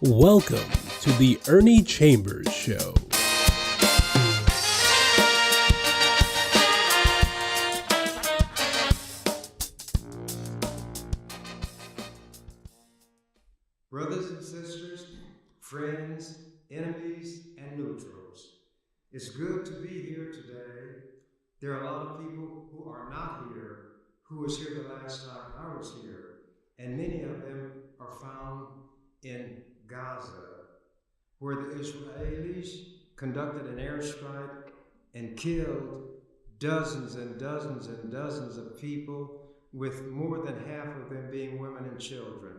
Welcome to the Ernie Chambers Show. Brothers and sisters, friends, enemies, and neutrals, it's good to be here today. There are a lot of people who are not here, who was here the last time I was here, and many of them are found in Gaza, where the Israelis conducted an airstrike and killed dozens and dozens and dozens of people, with more than half of them being women and children.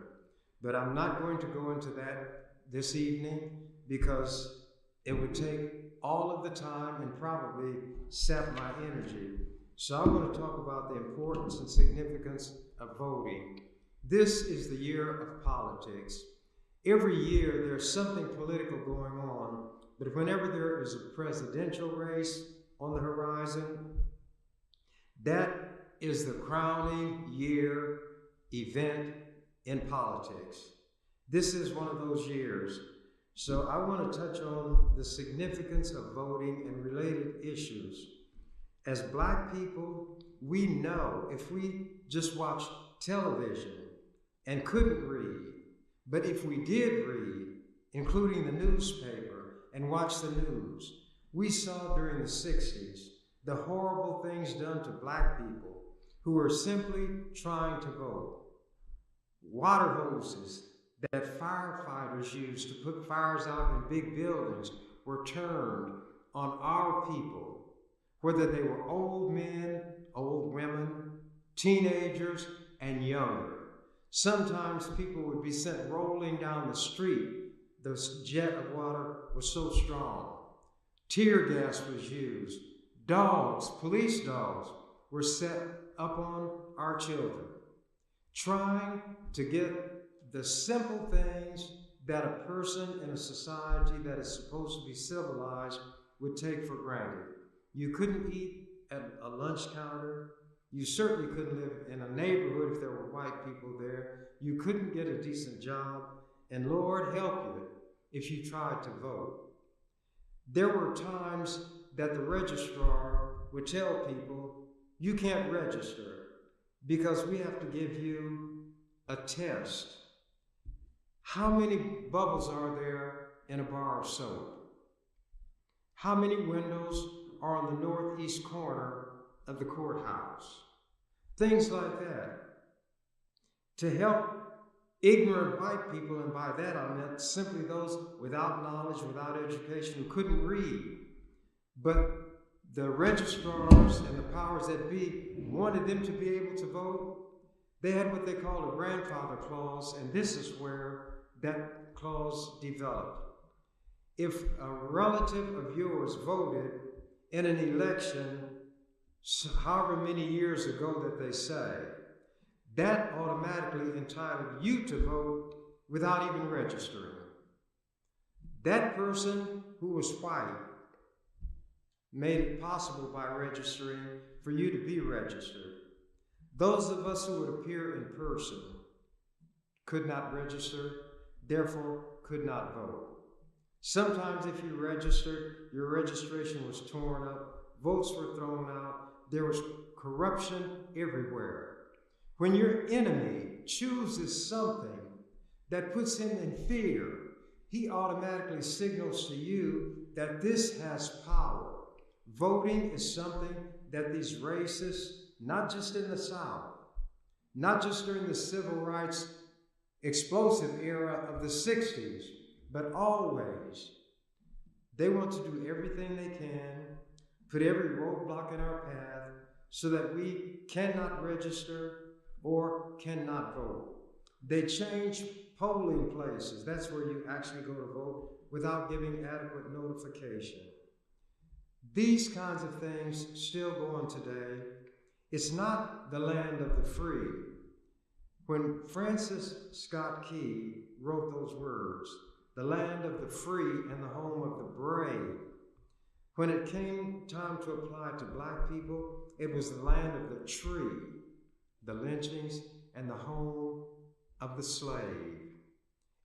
But I'm not going to go into that this evening because it would take all of the time and probably sap my energy. So I'm going to talk about the importance and significance of voting. This is the year of politics. Every year there's something political going on, but whenever there is a presidential race on the horizon, that is the crowning year event in politics. This is one of those years. So I want to touch on the significance of voting and related issues. As Black people, we know if we just watch television and couldn't read, but if we did read, including the newspaper, and watch the news, we saw during the 60s the horrible things done to Black people who were simply trying to vote. Water hoses that firefighters used to put fires out in big buildings were turned on our people, whether they were old men, old women, teenagers, and younger. Sometimes people would be sent rolling down the street. The jet of water was so strong. Tear gas was used. Dogs, police dogs, were set up on our children, trying to get the simple things that a person in a society that is supposed to be civilized would take for granted. You couldn't eat at a lunch counter. You certainly couldn't live in a neighborhood if there were white people there. You couldn't get a decent job, and Lord help you if you tried to vote. There were times that the registrar would tell people, you can't register because we have to give you a test. How many bubbles are there in a bar of soap? How many windows are on the northeast corner of the courthouse? Things like that. To help ignorant white people, and by that I meant simply those without knowledge, without education, who couldn't read. But the registrars and the powers that be wanted them to be able to vote. They had what they called a grandfather clause, and this is where that clause developed. If a relative of yours voted in an election, however many years ago that they say, that automatically entitled you to vote without even registering. That person who was white made it possible by registering for you to be registered. Those of us who would appear in person could not register, therefore could not vote. Sometimes if you registered, your registration was torn up, votes were thrown out, there was corruption everywhere. When your enemy chooses something that puts him in fear, he automatically signals to you that this has power. Voting is something that these racists, not just in the South, not just during the civil rights explosive era of the 60s, but always, they want to do everything they can, put every roadblock in our path so that we cannot register or cannot vote. They change polling places. That's where you actually go to vote without giving adequate notification. These kinds of things still go on today. It's not the land of the free. When Francis Scott Key wrote those words, the land of the free and the home of the brave, when it came time to apply to Black people, it was the land of the tree, the lynchings, and the home of the slave.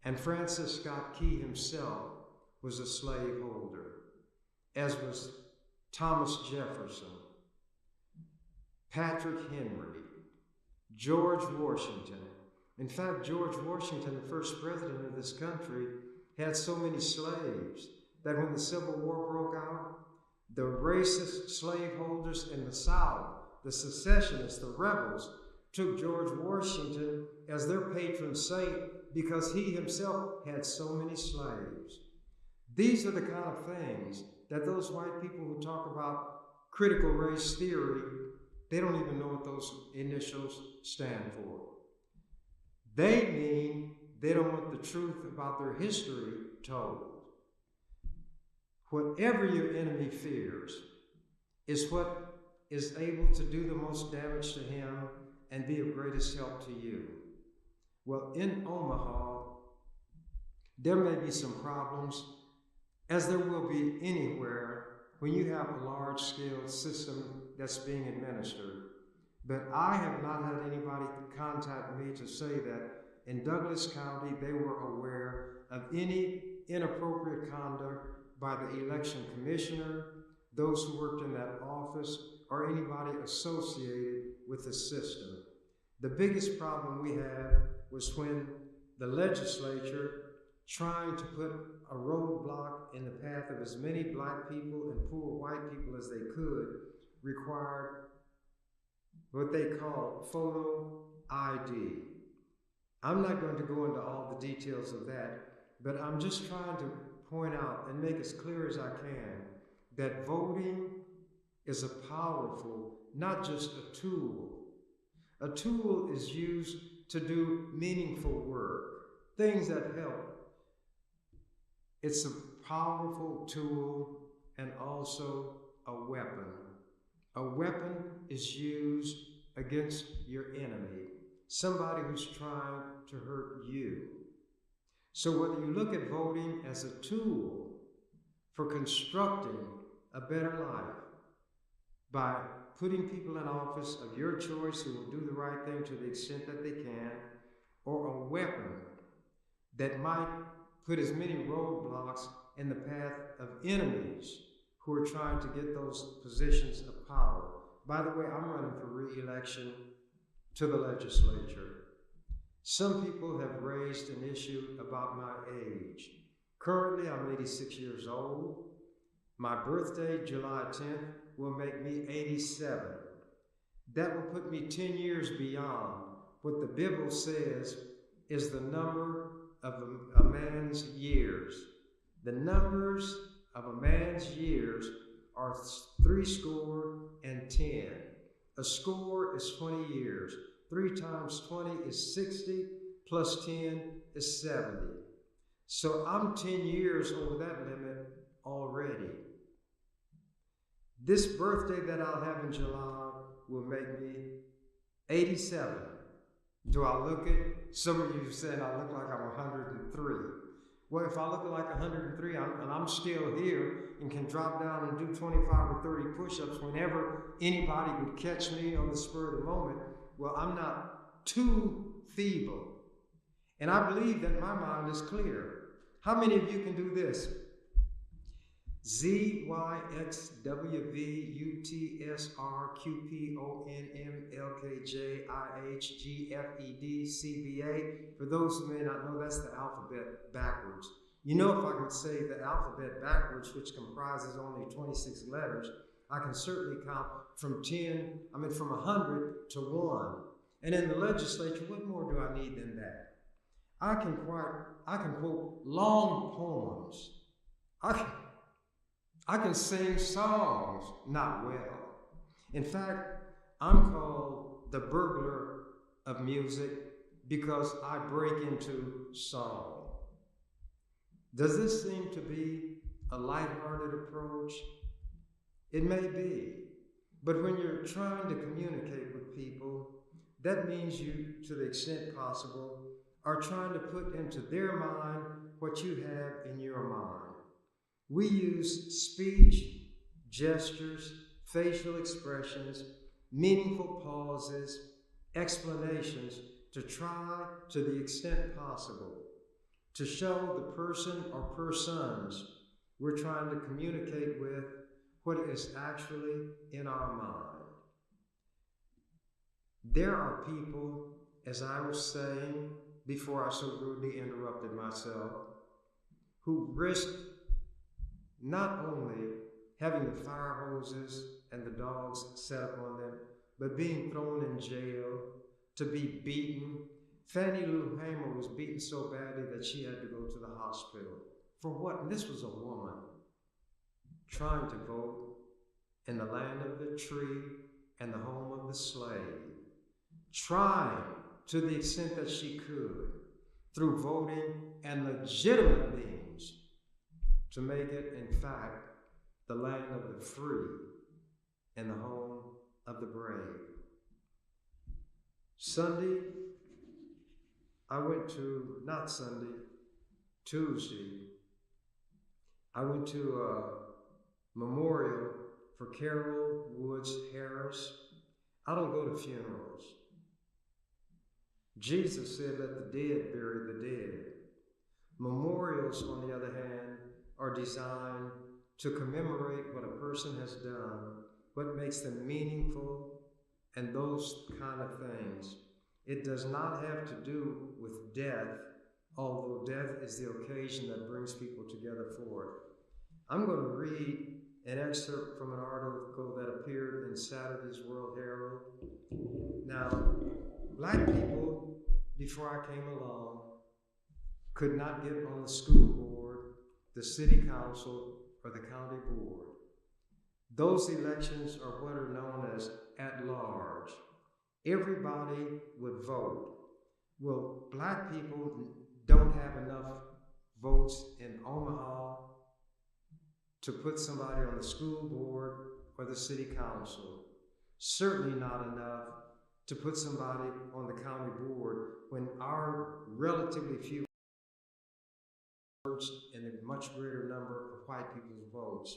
And Francis Scott Key himself was a slaveholder, as was Thomas Jefferson, Patrick Henry, George Washington. In fact, George Washington, the first president of this country, had so many slaves that when the Civil War broke out, the racist slaveholders in the South, the secessionists, the rebels, took George Washington as their patron saint because he himself had so many slaves. These are the kind of things that those white people who talk about critical race theory, they don't even know what those initials stand for. They mean they don't want the truth about their history told. Whatever your enemy fears is what is able to do the most damage to him and be of greatest help to you. Well, in Omaha, there may be some problems, as there will be anywhere when you have a large-scale system that's being administered. But I have not had anybody contact me to say that in Douglas County they were aware of any inappropriate conduct by the election commissioner, those who worked in that office, or anybody associated with the system. The biggest problem we had was when the legislature, trying to put a roadblock in the path of as many black people and poor white people as they could, required what they call photo ID. I'm not going to go into all the details of that, but I'm just trying to point out and make as clear as I can that voting is a powerful, not just a tool. A tool is used to do meaningful work, things that help. It's a powerful tool and also a weapon. A weapon is used against your enemy, somebody who's trying to hurt you. So whether you look at voting as a tool for constructing a better life by putting people in office of your choice who will do the right thing to the extent that they can, or a weapon that might put as many roadblocks in the path of enemies who are trying to get those positions of power. By the way, I'm running for re-election to the legislature. Some people have raised an issue about my age. Currently, I'm 86 years old. My birthday, July 10th, will make me 87. That will put me 10 years beyond what the Bible says is the number of a man's years. The numbers of a man's years are 70. A score is 20 years. 3 times 20 is 60, plus 10 is 70. So I'm 10 years over that limit already. This birthday that I'll have in July will make me 87. Do I look it? Some of you said I look like I'm 103. Well, if I look like 103 and I'm still here and can drop down and do 25 or 30 push-ups whenever anybody would catch me on the spur of the moment, well, I'm not too feeble. And I believe that my mind is clear. How many of you can do this? Z, Y, X, W, V, U, T, S, R, Q, P, O, N, M, L, K, J, I, H, G, F, E, D, C, B, A. For those who may not know, that's the alphabet backwards. You know, if I could say the alphabet backwards, which comprises only 26 letters, I can certainly count from 100 to 1. And in the legislature, what more do I need than that? I can quote long poems. I can sing songs, not well. In fact, I'm called the burglar of music because I break into song. Does this seem to be a lighthearted approach? It may be, but when you're trying to communicate with people, that means you, to the extent possible, are trying to put into their mind what you have in your mind. We use speech, gestures, facial expressions, meaningful pauses, explanations to try, to the extent possible, to show the person or persons we're trying to communicate with what is actually in our mind. There are people, as I was saying before I so rudely interrupted myself, who risk not only having the fire hoses and the dogs set upon them, but being thrown in jail, to be beaten. Fannie Lou Hamer was beaten so badly that she had to go to the hospital. For what? And this was a woman trying to vote in the land of the tree and the home of the slave, trying to the extent that she could, through voting and legitimate means, to make it, in fact, the land of the free and the home of the brave. Tuesday, I went to a memorial for Carol Woods Harris. I don't go to funerals. Jesus said, let the dead bury the dead. Memorials, on the other hand, are designed to commemorate what a person has done, what makes them meaningful, and those kind of things. It does not have to do with death, although death is the occasion that brings people together for it. I'm going to read an excerpt from an article that appeared in Saturday's World Herald. Now, black people, before I came along, could not get on the school board, the city council, or the county board. Those elections are what are known as at large. Everybody would vote. Well, black people don't have enough votes in Omaha to put somebody on the school board or the city council. Certainly not enough to put somebody on the county board when our relatively few votes and a much greater number of white people's votes.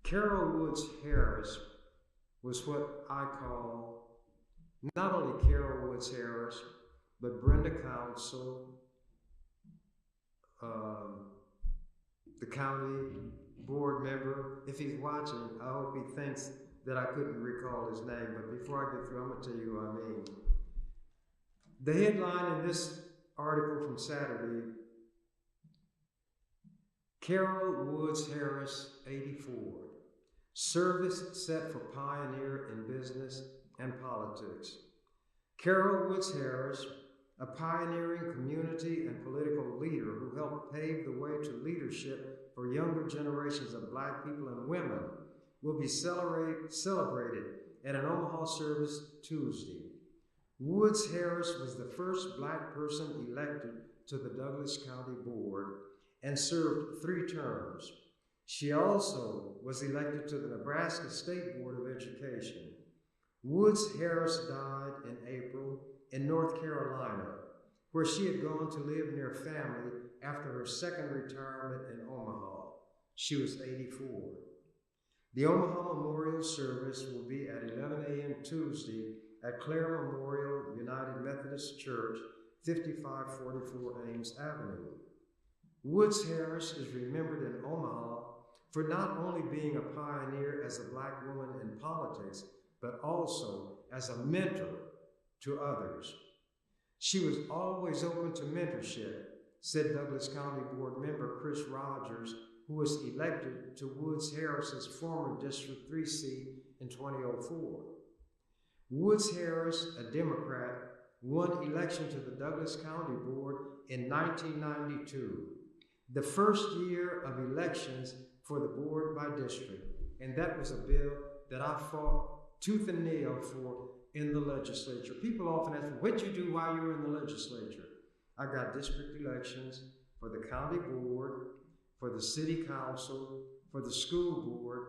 Carol Woods Harris was what I call not only Carol Woods Harris, but Brenda Council, the county board member. If he's watching, I hope he thinks that I couldn't recall his name, but before I get through, I'm going to tell you who I mean. The headline in this article from Saturday, Carol Woods Harris, 84. Service set for pioneer in business and politics. Carol Woods Harris, a pioneering community and political leader who helped pave the way to leadership for younger generations of black people and women, will be celebrated at an Omaha service Tuesday. Woods Harris was the first black person elected to the Douglas County Board and served 3 terms. She also was elected to the Nebraska State Board of Education. Woods Harris died in April in North Carolina, where she had gone to live near family after her second retirement in Omaha. She was 84. The Omaha Memorial Service will be at 11 a.m. Tuesday at Clare Memorial United Methodist Church, 5544 Ames Avenue. Woods Harris is remembered in Omaha for not only being a pioneer as a black woman in politics, but also as a mentor to others. She was always open to mentorship, said Douglas County Board member Chris Rogers, who was elected to Woods Harris's former District 3 seat in 2004. Woods Harris, a Democrat, won election to the Douglas County Board in 1992, the first year of elections for the board by district, and that was a bill that I fought tooth and nail for in the legislature. People often ask me, what'd you do while you were in the legislature? I got district elections for the county board, for the city council, for the school board,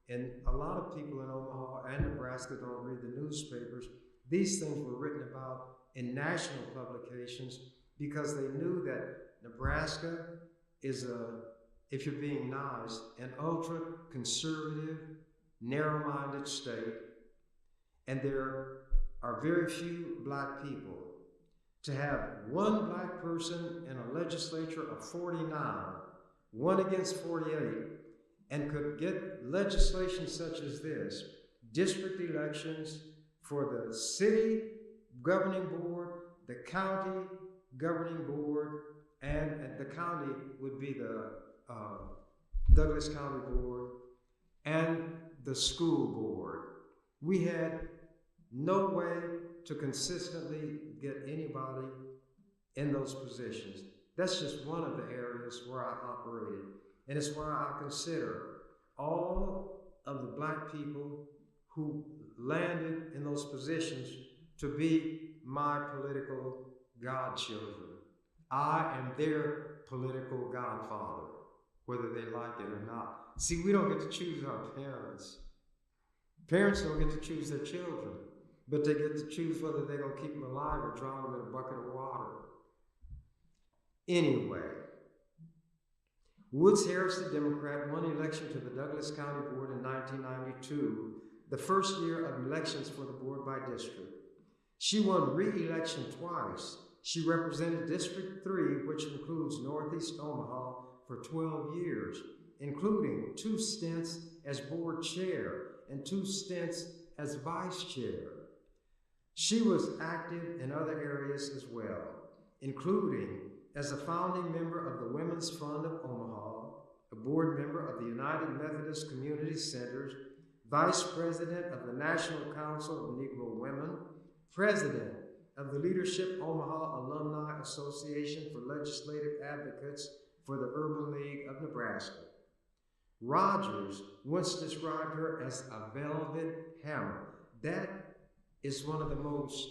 and a lot of people in Omaha and Nebraska don't read the newspapers. These things were written about in national publications because they knew that Nebraska is if you're being nice, an ultra-conservative, narrow-minded state, and there are very few black people. to have one black person in a legislature of 49, one against 48, and could get legislation such as this, district elections for the city governing board, the county governing board, and the county would be the Douglas County Board, and the school board. We had no way to consistently get anybody in those positions. That's just one of the areas where I operated. And it's why I consider all of the black people who landed in those positions to be my political godchildren. I am their political godfather, whether they like it or not. See, we don't get to choose our parents. Parents don't get to choose their children, but they get to choose whether they're going to keep them alive or drown them in a bucket of water. Anyway, Woods Harris, the Democrat, won election to the Douglas County Board in 1992, the first year of elections for the board by district. She won re-election twice. She represented District 3, which includes Northeast Omaha, for 12 years, including 2 stints as board chair and 2 stints as vice chair. She was active in other areas as well, including as a founding member of the Women's Fund of Omaha, a board member of the United Methodist Community Centers, vice president of the National Council of Negro Women, president of the Leadership Omaha Alumni Association for Legislative Advocates for the Urban League of Nebraska. Rogers once described her as a velvet hammer. That is one of the most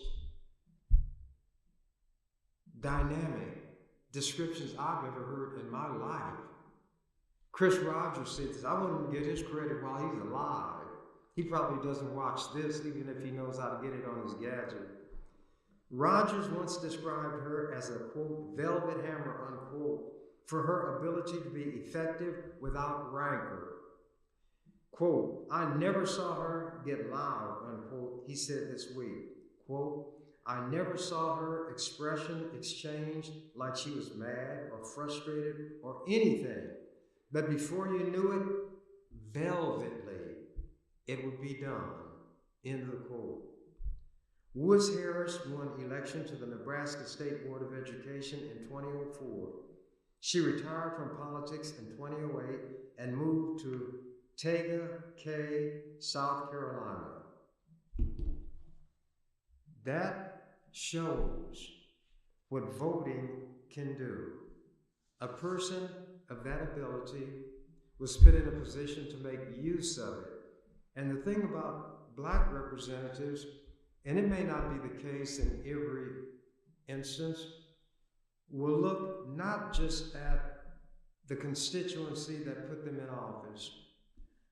dynamic descriptions I've ever heard in my life. Chris Rogers said this. I want him to get his credit while he's alive. He probably doesn't watch this, even if he knows how to get it on his gadget. Rogers once described her as a, quote, velvet hammer, unquote, for her ability to be effective without rancor. Quote, I never saw her get loud, unquote, he said this week. Quote, I never saw her expression exchanged like she was mad or frustrated or anything. But before you knew it, velvetly, it would be done. End of the quote. Woods Harris won election to the Nebraska State Board of Education in 2004. She retired from politics in 2008 and moved to Tega Cay, South Carolina. That shows what voting can do. A person of that ability was put in a position to make use of it. And the thing about black representatives, and it may not be the case in every instance, will look not just at the constituency that put them in office.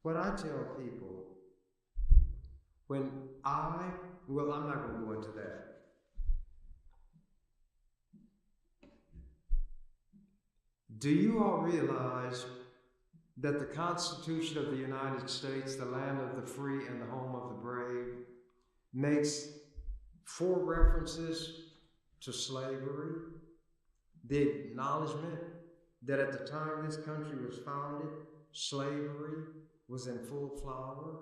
What I tell people, I'm not going to go into that. Do you all realize that the Constitution of the United States, the land of the free and the home of the brave, makes 4 references to slavery, the acknowledgement that at the time this country was founded, slavery was in full flower?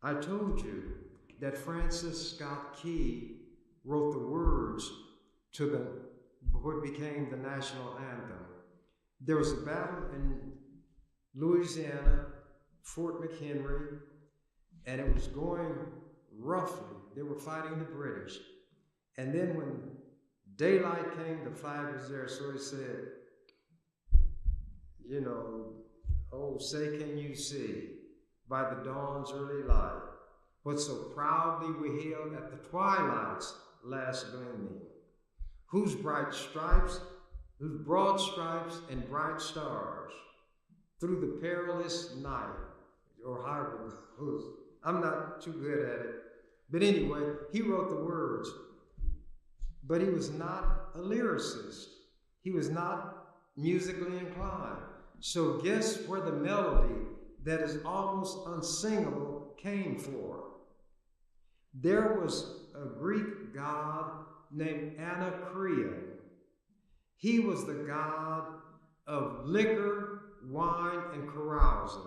I told you that Francis Scott Key wrote the words to what became the national anthem. There was a battle in Louisiana, Fort McHenry, and it was going roughly. They were fighting the British. And then when daylight came, the flag was there, so he said, oh, say can you see, by the dawn's early light, what so proudly we hailed at the twilight's last gleaming, whose broad stripes and bright stars, through the perilous night, or however it goes. I'm not too good at it. But anyway, he wrote the words, but he was not a lyricist. He was not musically inclined. So guess where the melody that is almost unsingable came from? There was a Greek god named Anacreon. He was the god of liquor, wine, and carousing.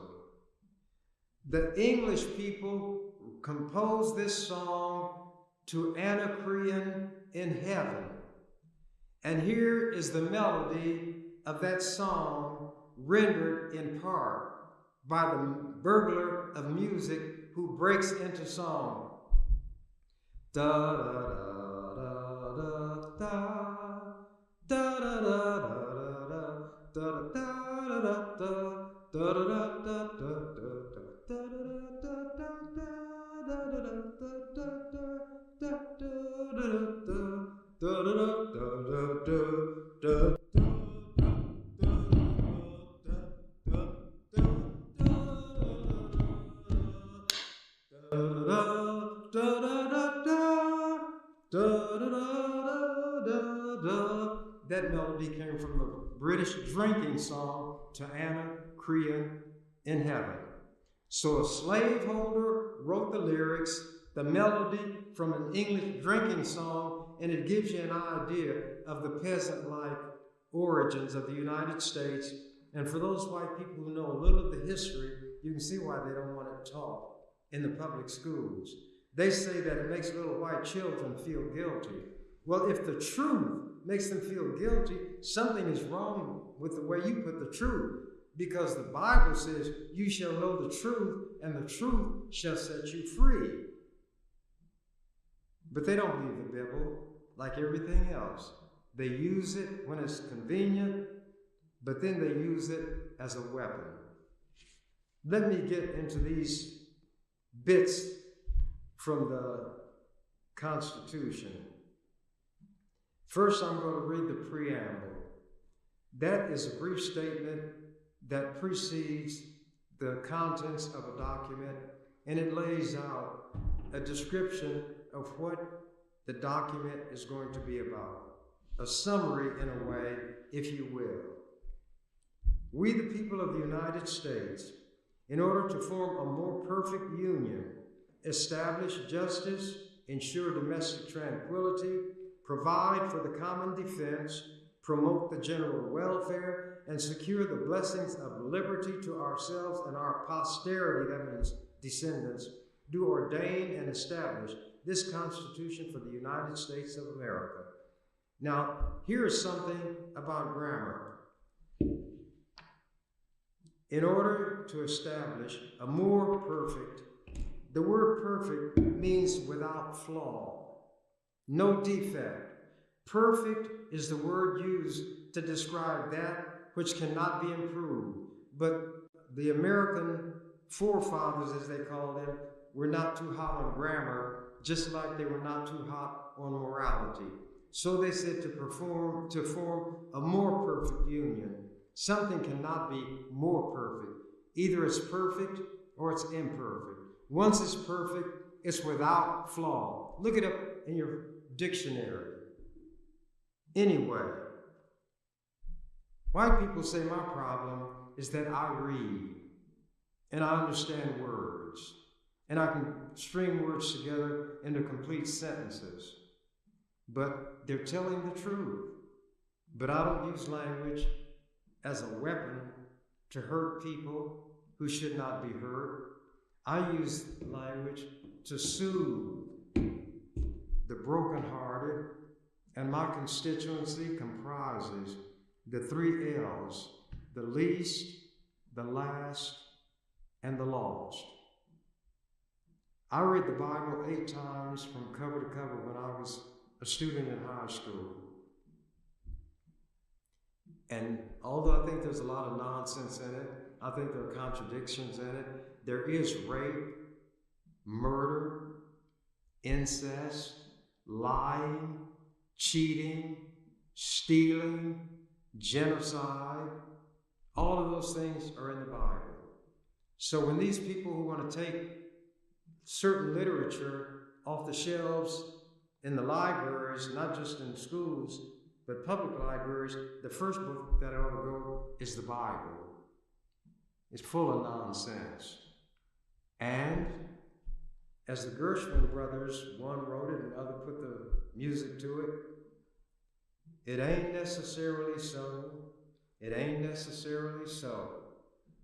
The English people composed this song to Anacreon in heaven. And here is the melody of that song rendered in part by the burglar of music who breaks into song. Da da da da da da da da da da da da da da. That melody came from the British drinking song to Anacreon in heaven. So a slaveholder wrote the lyrics, the melody from an English drinking song, and it gives you an idea of the peasant-like origins of the United States. And for those white people who know a little of the history, you can see why they don't want it taught in the public schools. They say that it makes little white children feel guilty. Well, if the truth makes them feel guilty, something is wrong with the way you put the truth. Because the Bible says, you shall know the truth, and the truth shall set you free. But they don't believe the Bible like everything else. They use it when it's convenient, but then they use it as a weapon. Let me get into these bits from the Constitution. First, I'm going to read the preamble. That is a brief statement that precedes the contents of a document, and it lays out a description of what the document is going to be about. A summary, in a way, if you will. We, the people of the United States, in order to form a more perfect union, establish justice, ensure domestic tranquility, provide for the common defense, promote the general welfare, and secure the blessings of liberty to ourselves and our posterity, that means descendants, do ordain and establish this Constitution for the United States of America. Now, here is something about grammar. In order to establish a more perfect, the word perfect means without flaw, no defect. Perfect is the word used to describe that which cannot be improved. But the American forefathers, as they call them, were not too hot on grammar, just like they were not too hot on morality. So they said to form a more perfect union. Something cannot be more perfect. Either it's perfect or it's imperfect. Once it's perfect, it's without flaw. Look it up in your dictionary. Anyway, white people say my problem is that I read and I understand words and I can string words together into complete sentences. But they're telling the truth. But I don't use language as a weapon to hurt people who should not be hurt. I use language to soothe the brokenhearted, and my constituency comprises the 3 L's: the least, the last, and the lost. I read the Bible 8 times from cover to cover when I was a student in high school. And although I think there's a lot of nonsense in it, I think there are contradictions in it. There is rape, murder, incest, lying, cheating, stealing, genocide. All of those things are in the Bible. So when these people who want to take certain literature off the shelves in the libraries, not just in schools, but public libraries, the first book that ought to go is the Bible. It's full of nonsense. And As the Gershwin brothers, one wrote it and the other put the music to it, it ain't necessarily so. It ain't necessarily so.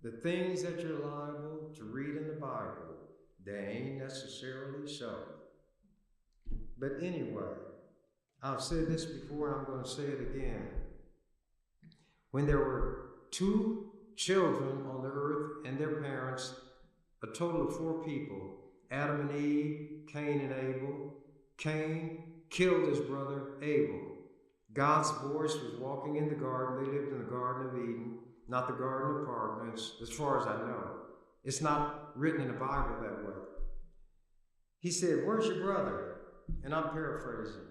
The things that you're liable to read in the Bible, they ain't necessarily so. But anyway, I've said this before and I'm going to say it again. When there were 2 children on the earth and their parents, a total of 4 people, Adam and Eve, Cain and Abel. Cain killed his brother Abel. God's voice was walking in the garden. They lived in the Garden of Eden, not the Garden of Apartments, as far as I know. It's not written in the Bible that way. He said, "Where's your brother?" And I'm paraphrasing.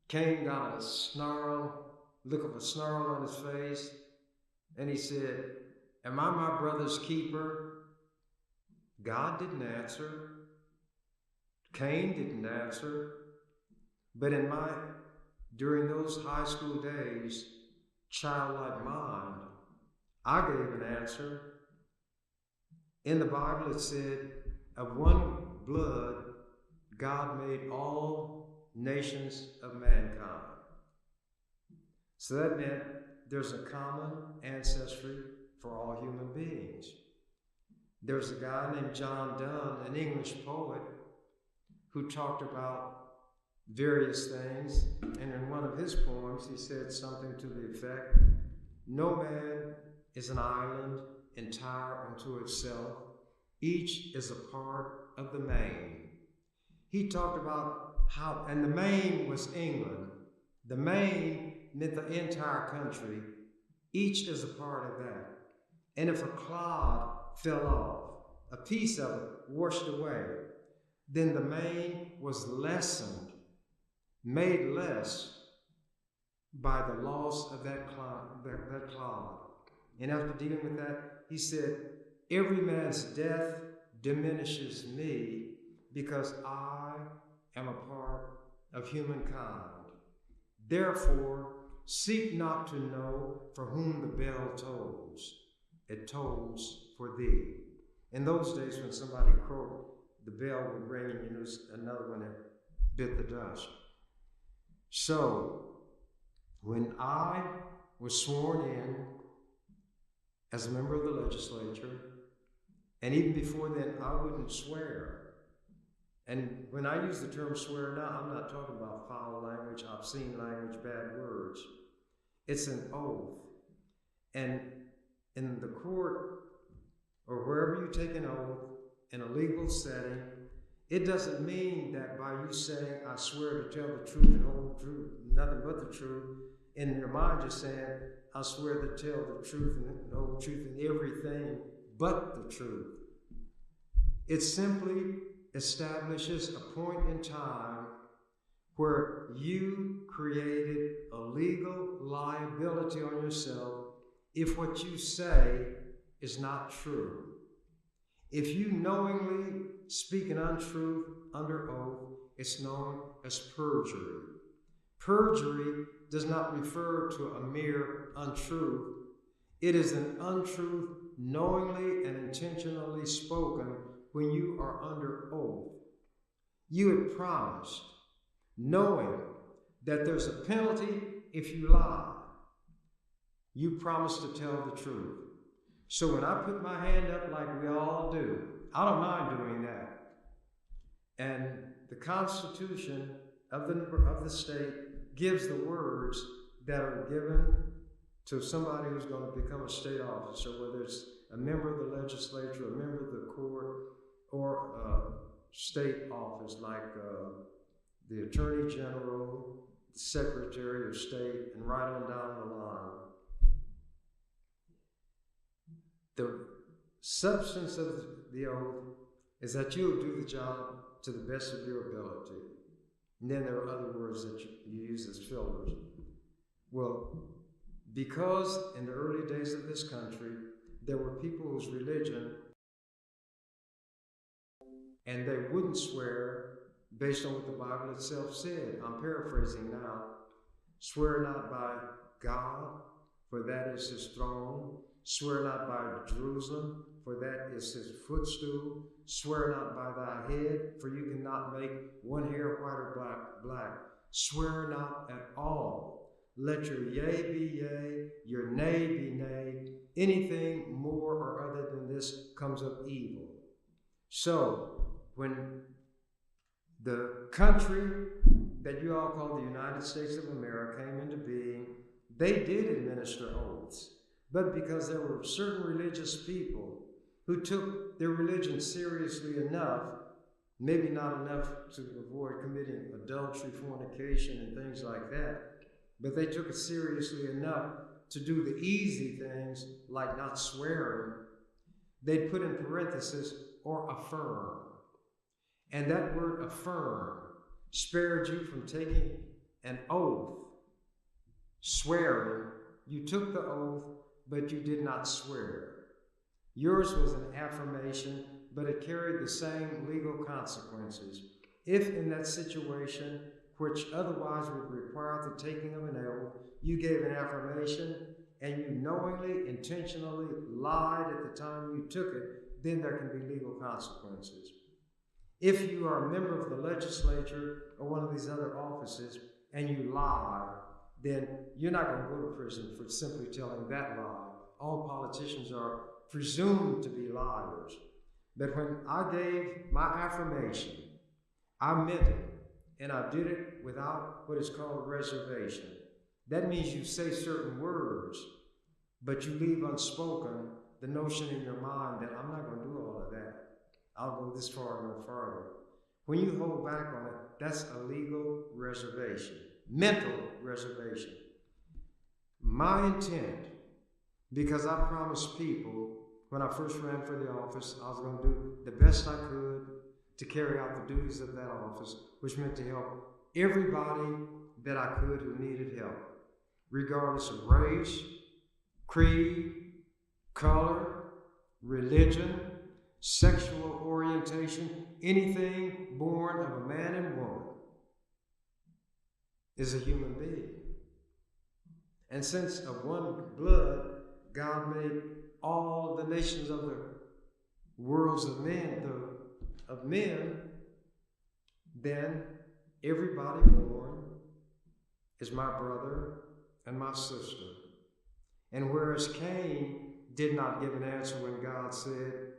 Cain got a look of a snarl on his face, and he said, "Am I my brother's keeper?" God didn't answer. Cain didn't answer. But during those high school days, childlike mind, I gave an answer. In the Bible it said, of one blood, God made all nations of mankind. So that meant there's a common ancestry for all human beings. There's a guy named John Donne, an English poet, who talked about various things, and in one of his poems he said something to the effect, "No man is an island entire unto itself. Each is a part of the main." He talked about how, and the main was England. The main meant the entire country. Each is a part of that. And if a clod fell off, a piece of it washed away, then the main was lessened, made less by the loss of that clod. And after dealing with that, he said, "Every man's death diminishes me because I am a part of humankind. Therefore, seek not to know for whom the bell tolls. It tolls for thee." In those days when somebody crowed, the bell would ring and there was another one that bit the dust. So, when I was sworn in as a member of the legislature, and even before then, I wouldn't swear. And when I use the term swear now, I'm not talking about foul language, obscene language, bad words. It's an oath. And in the court, or wherever you take an oath in a legal setting, it doesn't mean that by you saying, "I swear to tell the truth and whole truth, nothing but the truth," in your mind you're saying, "I swear to tell the truth and the whole truth and everything but the truth." It simply establishes a point in time where you created a legal liability on yourself if what you say is not true. If you knowingly speak an untruth under oath, it's known as perjury. Perjury does not refer to a mere untruth. It is an untruth knowingly and intentionally spoken when you are under oath. You had promised, knowing that there's a penalty if you lie. You promised to tell the truth. So when I put my hand up like we all do, I don't mind doing that. And the Constitution of the state gives the words that are given to somebody who's going to become a state officer, whether it's a member of the legislature, a member of the court, or a state office like the Attorney General, the Secretary of State, and right on down the line. The substance of the oath is that you'll do the job to the best of your ability. And then there are other words that you use as fillers. Well, because in the early days of this country, there were people whose religion, and they wouldn't swear based on what the Bible itself said. I'm paraphrasing now. Swear not by God, for that is his throne. Swear not by Jerusalem, for that is his footstool. Swear not by thy head, for you cannot make one hair white or black. Swear not at all. Let your yea be yea, your nay be nay. Anything more or other than this comes of evil. So, when the country that you all call the United States of America came into being, they did administer oaths. But because there were certain religious people who took their religion seriously enough, maybe not enough to avoid committing adultery, fornication, and things like that, but they took it seriously enough to do the easy things like not swearing, they'd put in parentheses, or affirm. And that word affirm spared you from taking an oath, swearing. You took the oath, but you did not swear. Yours was an affirmation, but it carried the same legal consequences. If in that situation, which otherwise would require the taking of an oath, you gave an affirmation and you knowingly, intentionally lied at the time you took it, then there can be legal consequences. If you are a member of the legislature or one of these other offices and you lie, then you're not going to go to prison for simply telling that lie. All politicians are presumed to be liars. But when I gave my affirmation, I meant it, and I did it without what is called reservation. That means you say certain words, but you leave unspoken the notion in your mind that I'm not going to do all of that. I'll go this far and no farther. When you hold back on it, that's a legal reservation, mental reservation. My intent, because I promised people when I first ran for the office, I was going to do the best I could to carry out the duties of that office, which meant to help everybody that I could who needed help, regardless of race, creed, color, religion, sexual orientation. Anything born of a man and woman is a human being. And since of one blood, God made all the nations of the worlds of men, then everybody born is my brother and my sister. And whereas Cain did not give an answer when God said,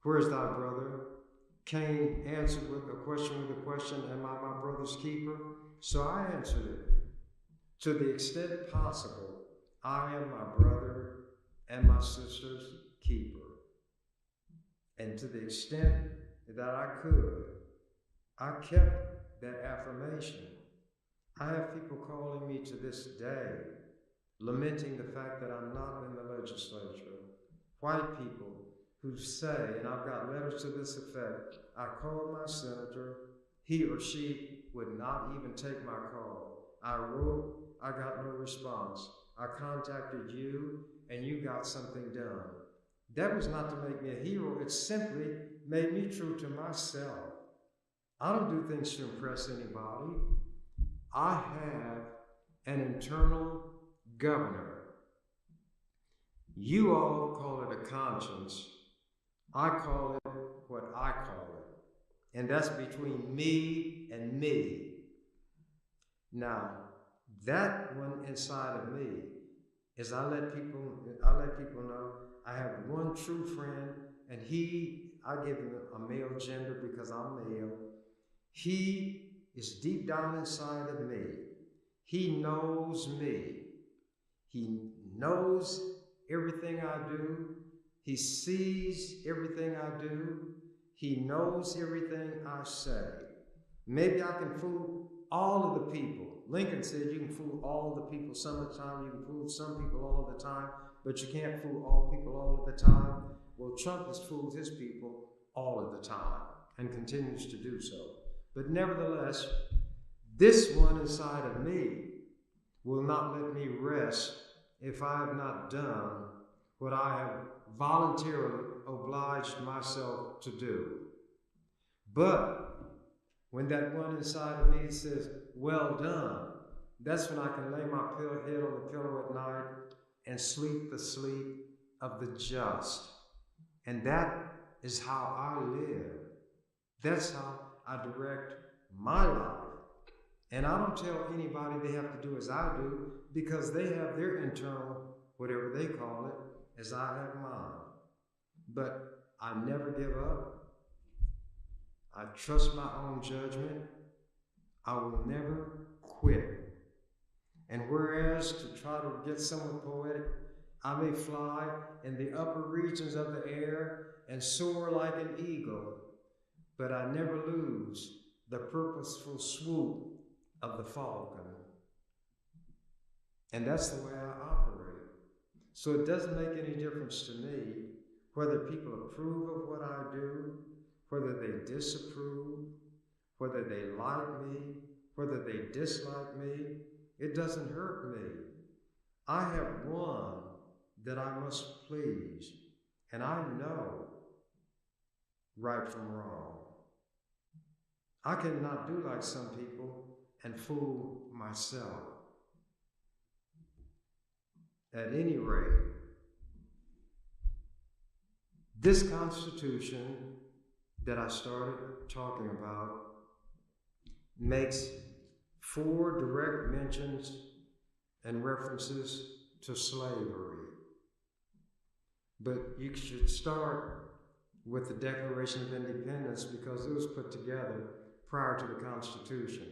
"Where's thy brother?" Cain answered with a question, "Am I my brother's keeper?" So I answered it. To the extent possible, I am my brother and my sister's keeper. And to the extent that I could, I kept that affirmation. I have people calling me to this day, lamenting the fact that I'm not in the legislature. White people who say, and I've got letters to this effect, I called my senator, he or she would not even take my call. I wrote, I got no response. I contacted you, and you got something done. That was not to make me a hero. It simply made me true to myself. I don't do things to impress anybody. I have an internal governor. You all call it a conscience. I call it what I call it. And that's between me and me. Now, that one inside of me is I let people know I have one true friend, and I give him a male gender because I'm male. He is deep down inside of me. He knows me. He knows everything I do. He sees everything I do. He knows everything I say. Maybe I can fool all of the people. Lincoln said you can fool all of the people some of the time. You can fool some people all of the time, but you can't fool all people all of the time. Well, Trump has fooled his people all of the time and continues to do so. But nevertheless, this one inside of me will not let me rest if I have not done what I have voluntarily obliged myself to do. But when that one inside of me says, "Well done," that's when I can lay my head on the pillow at night and sleep the sleep of the just. And that is how I live. That's how I direct my life. And I don't tell anybody they have to do as I do, because they have their internal, whatever they call it, as I have mine. But I never give up. I trust my own judgment. I will never quit. And whereas to try to get somewhat poetic, I may fly in the upper regions of the air and soar like an eagle, but I never lose the purposeful swoop of the falcon. And that's the way I operate. So it doesn't make any difference to me whether people approve of what I do, whether they disapprove, whether they like me, whether they dislike me. It doesn't hurt me. I have one that I must please, and I know right from wrong. I cannot do like some people and fool myself. At any rate, this Constitution that I started talking about makes 4 direct mentions and references to slavery. But you should start with the Declaration of Independence, because it was put together prior to the Constitution.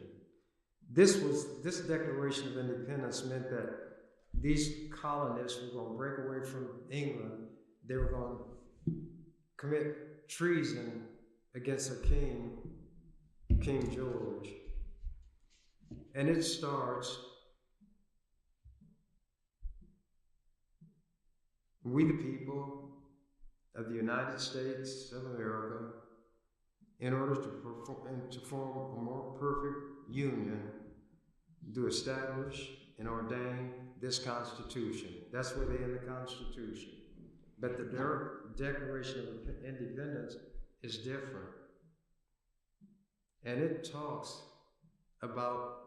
This Declaration of Independence meant that these colonists were going to break away from England. They were going to commit treason against their king, King George. And it starts, we the people of the United States of America, in order to form a more perfect union, do establish and ordain this Constitution. That's where they end the Constitution. But the Declaration of Independence is different. And it talks about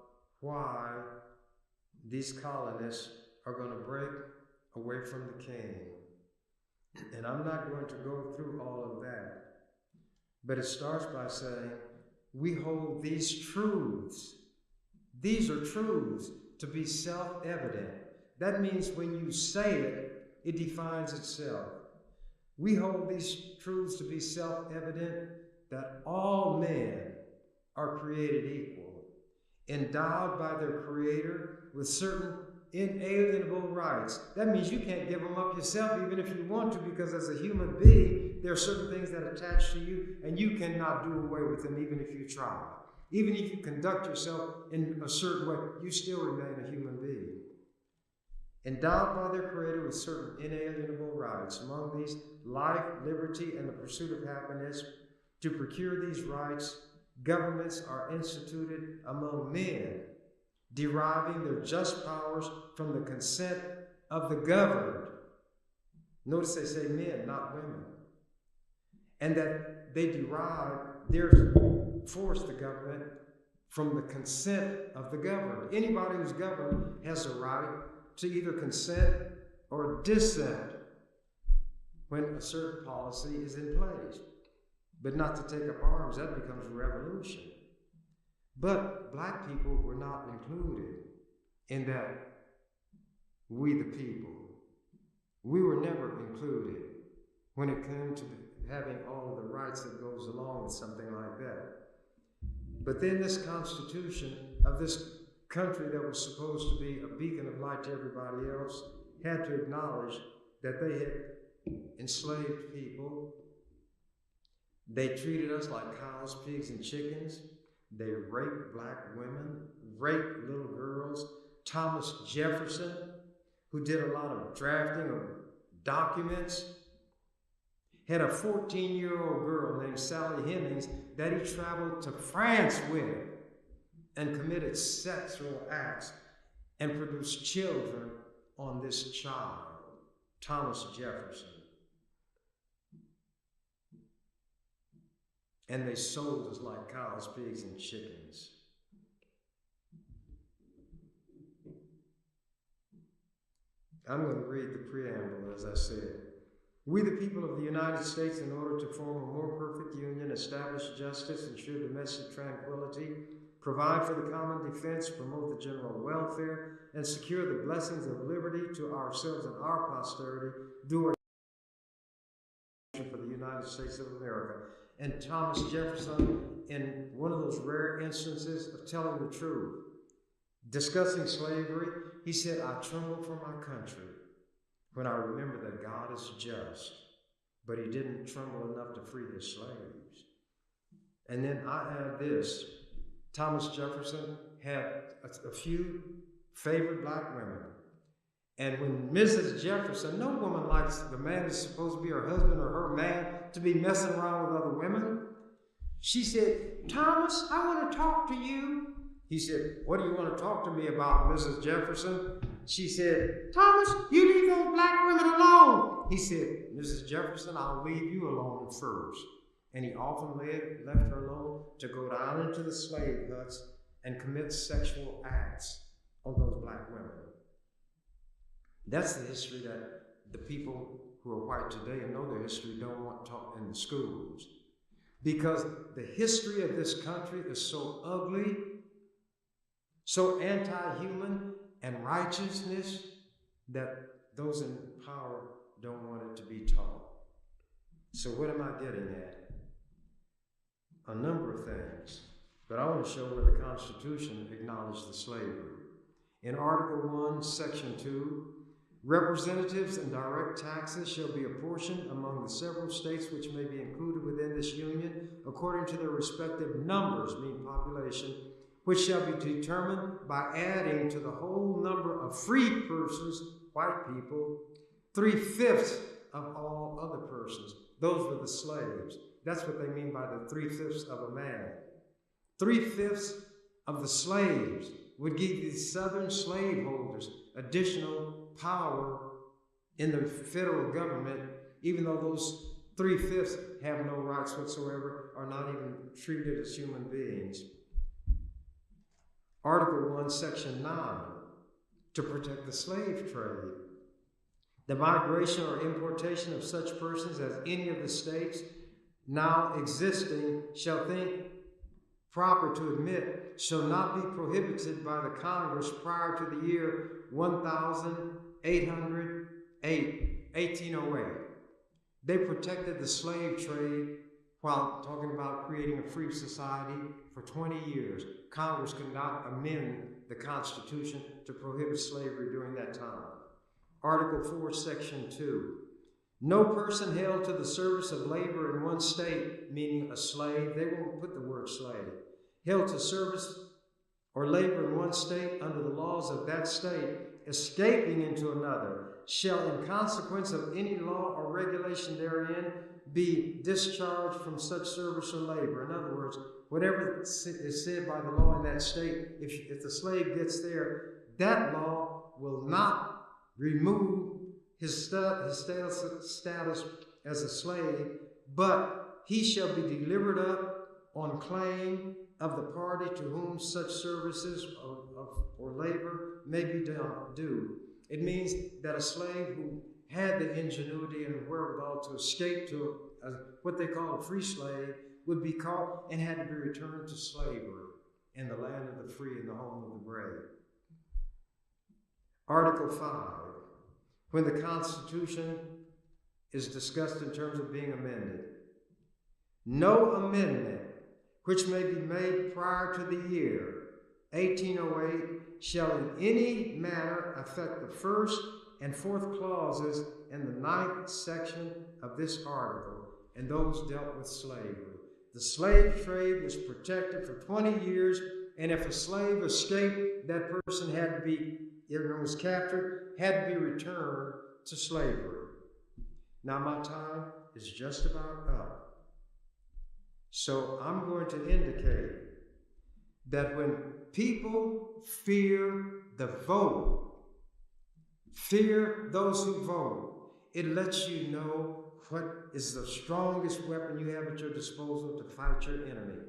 why these colonists are going to break away from the king. And I'm not going to go through all of that. But it starts by saying, we hold these truths. These are truths to be self-evident. That means when you say it, it defines itself. We hold these truths to be self-evident, that all men are created equal, endowed by their Creator with certain inalienable rights. That means you can't give them up yourself even if you want to, because as a human being, there are certain things that attach to you, and you cannot do away with them even if you try. Even if you conduct yourself in a certain way, you still remain a human being. Endowed by their Creator with certain inalienable rights, among these life, liberty, and the pursuit of happiness. To procure these rights, governments are instituted among men, deriving their just powers from the consent of the governed. Notice they say men, not women. And that they derive their force, the government, from the consent of the governed. Anybody who's governed has a right to either consent or dissent when a certain policy is in place. But not to take up arms, that becomes a revolution. But black people were not included in that we the people. We were never included when it came to having all of the rights that goes along with something like that. But then this Constitution of this country that was supposed to be a beacon of light to everybody else had to acknowledge that they had enslaved people. They treated us like cows, pigs, and chickens. They raped black women, raped little girls. Thomas Jefferson, who did a lot of drafting of documents, had a 14-year-old girl named Sally Hemings that he traveled to France with and committed sexual acts and produced children on this child, Thomas Jefferson. And they sold us like cows, pigs, and chickens. I'm going to read the preamble, as I said. We, the people of the United States, in order to form a more perfect union, establish justice, ensure domestic tranquility, provide for the common defense, promote the general welfare, and secure the blessings of liberty to ourselves and our posterity, do our for the United States of America. And Thomas Jefferson, in one of those rare instances of telling the truth, discussing slavery, he said, I tremble for my country when I remember that God is just, but he didn't tremble enough to free his slaves. And then I add this, Thomas Jefferson had a few favorite black women. And when Mrs. Jefferson, no woman likes the man that's supposed to be her husband or her man to be messing around with other women. She said, Thomas, I want to talk to you. He said, what do you want to talk to me about, Mrs. Jefferson? She said, Thomas, you leave those black women alone. He said, Mrs. Jefferson, I'll leave you alone first. And he often left her alone to go down into the slave huts and commit sexual acts on those black women. That's the history that the people who are white today and know their history don't want taught in the schools. Because the history of this country is so ugly, so anti-human and righteousness that those in power don't want it to be taught. So what am I getting at? A number of things. But I want to show where the Constitution acknowledged the slavery. In Article 1, Section 2, representatives and direct taxes shall be apportioned among the several states which may be included within this union according to their respective numbers, mean population, which shall be determined by adding to the whole number of free persons, white people, 3/5 of all other persons. Those were the slaves. That's what they mean by the 3/5 of a man. 3/5 of the slaves would give the southern slaveholders additional power in the federal government, even though those 3/5 have no rights whatsoever, are not even treated as human beings. Article 1, Section 9, to protect the slave trade. The migration or importation of such persons as any of the states now existing shall think proper to admit shall not be prohibited by the Congress prior to the year 1808. They protected the slave trade while talking about creating a free society for 20 years. Congress could not amend the Constitution to prohibit slavery during that time. Article 4, Section 2. No person held to the service of labor in one state, meaning a slave, they won't put the word slave, held to service or labor in one state under the laws of that state, escaping into another, shall in consequence of any law or regulation therein be discharged from such service or labor. In other words, whatever is said by the law in that state, if the slave gets there, that law will not remove his status as a slave, but he shall be delivered up on claim of the party to whom such services or labor may be due. It means that a slave who had the ingenuity and wherewithal to escape to what they call a free slave would be caught and had to be returned to slavery in the land of the free and the home of the brave. Article 5, when the Constitution is discussed in terms of being amended. No amendment which may be made prior to the year 1808 shall in any manner affect the first and fourth clauses in the 9th section of this article, and those dealt with slavery. The slave trade was protected for 20 years, and if a slave escaped, that person had to be, if it was captured, had to be returned to slavery. Now my time is just about up. So I'm going to indicate that when people fear the vote, fear those who vote, it lets you know what is the strongest weapon you have at your disposal to fight your enemy.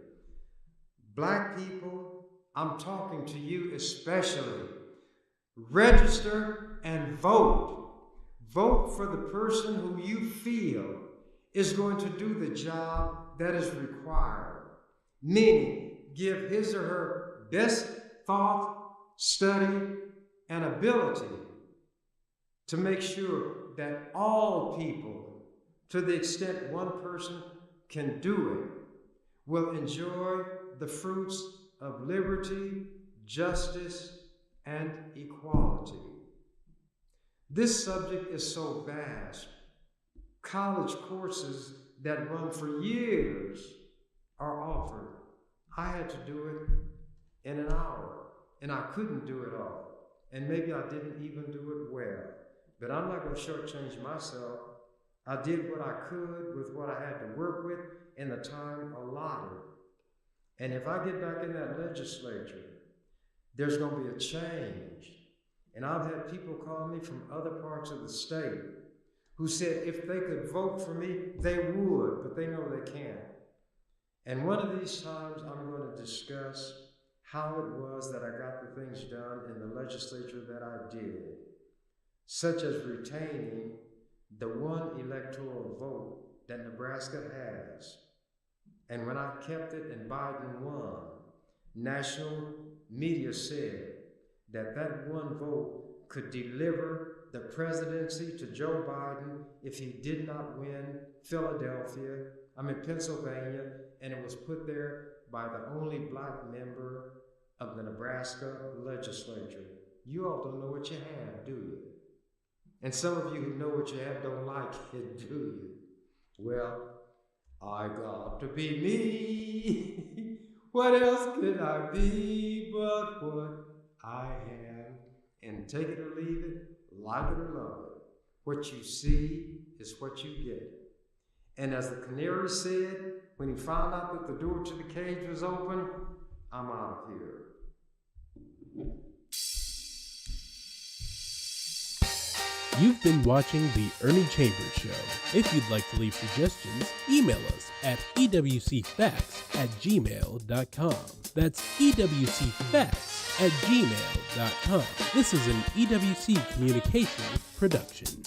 Black people, I'm talking to you especially. Register and vote. Vote for the person who you feel is going to do the job that is required, meaning give his or her best thought, study, and ability to make sure that all people, to the extent one person can do it, will enjoy the fruits of liberty, justice, and equality. This subject is so vast. College courses that run for years are offered. I had to do it in an hour, and I couldn't do it all. And maybe I didn't even do it well. But I'm not going to shortchange myself. I did what I could with what I had to work with in the time allotted. And if I get back in that legislature, there's going to be a change. And I've had people call me from other parts of the state who said if they could vote for me, they would, but they know they can't. And one of these times I'm going to discuss how it was that I got the things done in the legislature that I did, such as retaining the one electoral vote that Nebraska has. And when I kept it and Biden won, national media said that that one vote could deliver the presidency to Joe Biden if he did not win Pennsylvania, and it was put there by the only black member of the Nebraska legislature. You all don't know what you have, do you? And some of you who know what you have don't like it, do you? Well, I got to be me. What else could I be but what I am? And take it or leave it, like it or love it. What you see is what you get. And as the canary said, when he found out that the door to the cage was open, I'm out of here. You've been watching The Ernie Chambers Show. If you'd like to leave suggestions, email us at ewcfacts@gmail.com. That's ewcfacts@gmail.com. This is an EWC Communications production.